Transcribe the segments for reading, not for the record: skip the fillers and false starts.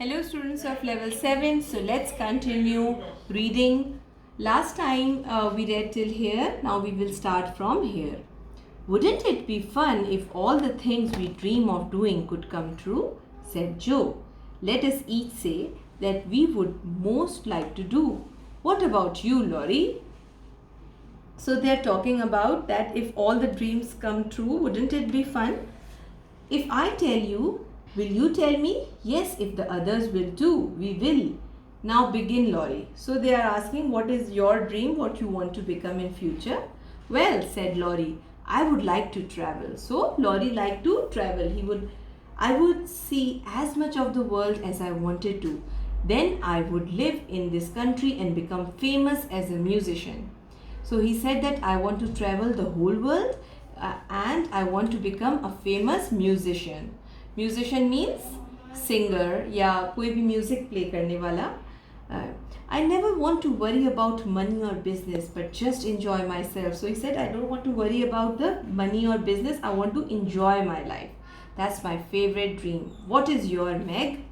Hello students of level 7. So let's continue reading. Last time we read till here. Now we will start from here. Wouldn't it be fun if all the things we dream of doing could come true? Said Joe. Let us each say that we would most like to do. What about you, Laurie? So they're talking about that if all the dreams come true, wouldn't it be fun? If I tell you, will you tell me? Yes, if the others will too, we will. Now begin, Laurie. So they are asking, what is your dream, what you want to become in future? Well, said Laurie, I would like to travel. So Laurie liked to travel. I would see as much of the world as I wanted to. Then I would live in this country and become famous as a musician. So he said that I want to travel the whole world and I want to become a famous musician. Musician means singer या कोई भी music play करने वाला. I never want to worry about money or business but just enjoy myself. So he said I don't want to worry about the money or business. I want to enjoy my life. That's my favorite dream. What is your, Meg?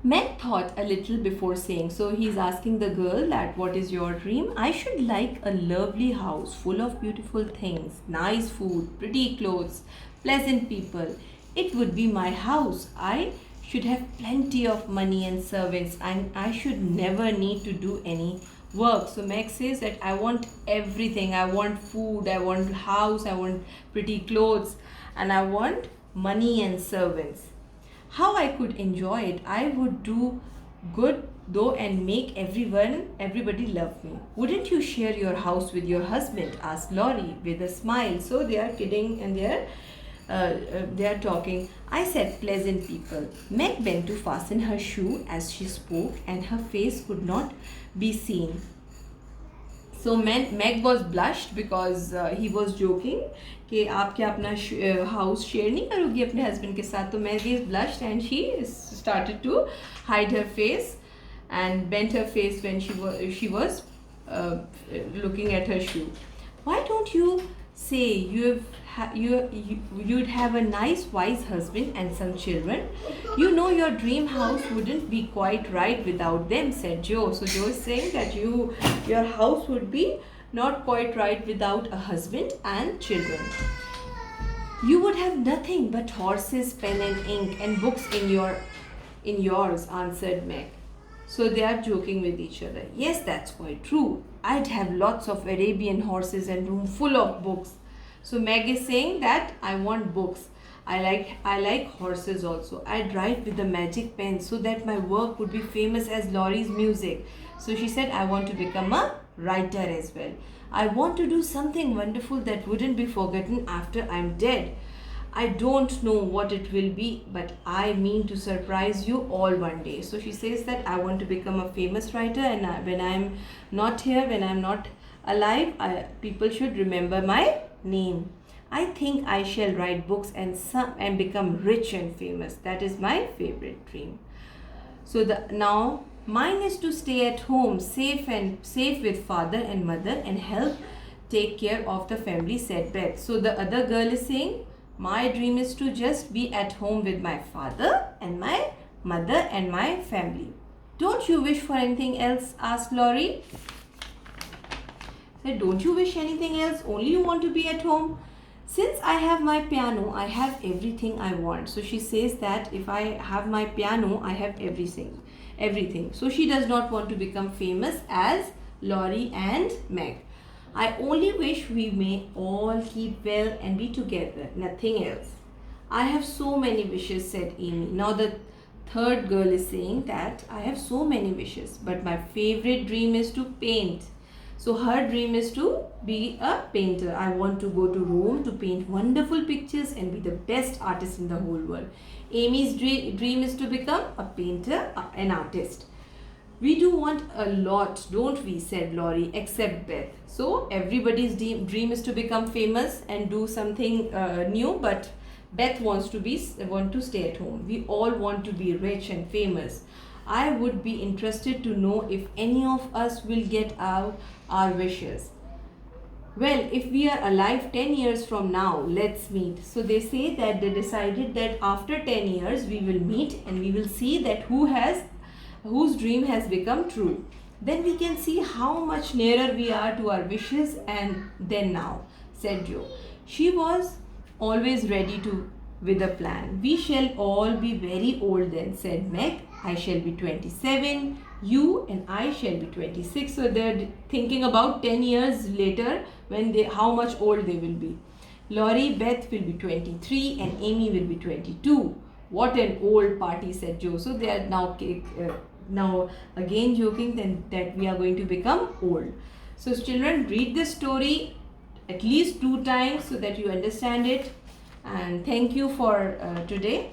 Meg thought a little before saying, so he's asking the girl that what is your dream? I should like a lovely house full of beautiful things, nice food, pretty clothes, pleasant people. It would be my house. I should have plenty of money and servants and I should never need to do any work. So Meg says that I want everything. I want food, I want house, I want pretty clothes and I want money and servants. How I could enjoy it. I would do good though and make everybody love me. Wouldn't you share your house with your husband? Asked Laurie with a smile. So they are kidding and they are talking. I said pleasant people. Meg bent to fasten her shoe as she spoke and her face could not be seen. So Meg was blushed because he was joking कि आप क्या अपना house share नहीं करोगी अपने husband के साथ. तो Meg is blushed and she started to hide her face and bent her face when she was looking at her shoe. Why don't you say you'd have a nice wise husband and some children? You know your dream house wouldn't be quite right without them, said Joe. So Joe is saying that your house would be not quite right without a husband and children. You would have nothing but horses, pen and ink and books in yours, answered Meg. So they are joking with each other. Yes, that's quite true. I'd have lots of Arabian horses and room full of books. So Meg is saying that I want books. I like horses also. I'd write with the magic pen so that my work would be famous as Laurie's music. So she said I want to become a writer as well. I want to do something wonderful that wouldn't be forgotten after I'm dead. I don't know what it will be, but I mean to surprise you all one day. So she says that I want to become a famous writer and when I'm not here, when I'm not alive, people should remember my name. I think I shall write books and become rich and famous. That is my favorite dream. So now mine is to stay at home, safe with father and mother and help take care of the family, said Beth. So the other girl is saying, my dream is to just be at home with my father and my mother and my family. Don't you wish for anything else? Asked Laurie. Said, don't you wish anything else? Only you want to be at home? Since I have my piano, I have everything I want. So she says that if I have my piano, I have everything. So she does not want to become famous as Laurie and Meg. I only wish we may all keep well and be together, nothing else. I have so many wishes, said Amy. Now the third girl is saying that I have so many wishes, but my favorite dream is to paint. So her dream is to be a painter. I want to go to Rome to paint wonderful pictures and be the best artist in the whole world. Amy's dream is to become a painter, an artist. We do want a lot, don't we, said Laurie, except Beth. So everybody's dream is to become famous and do something new, but Beth wants to stay at home. We all want to be rich and famous. I would be interested to know if any of us will get our wishes. Well, if we are alive 10 years from now, let's meet. So they say that they decided that after 10 years we will meet and we will see that whose dream has become true. Then we can see how much nearer we are to our wishes and then now, said Joe. She was always ready to with a plan. We shall all be very old then, said Meg. I shall be 27, you and I shall be 26. So they're thinking about 10 years later when how much old they will be. Laurie Beth will be 23 and Amy will be 22. What an old party, said Joe. So they are now again joking that we are going to become old. So children, read this story at least 2 times so that you understand it. And thank you for today.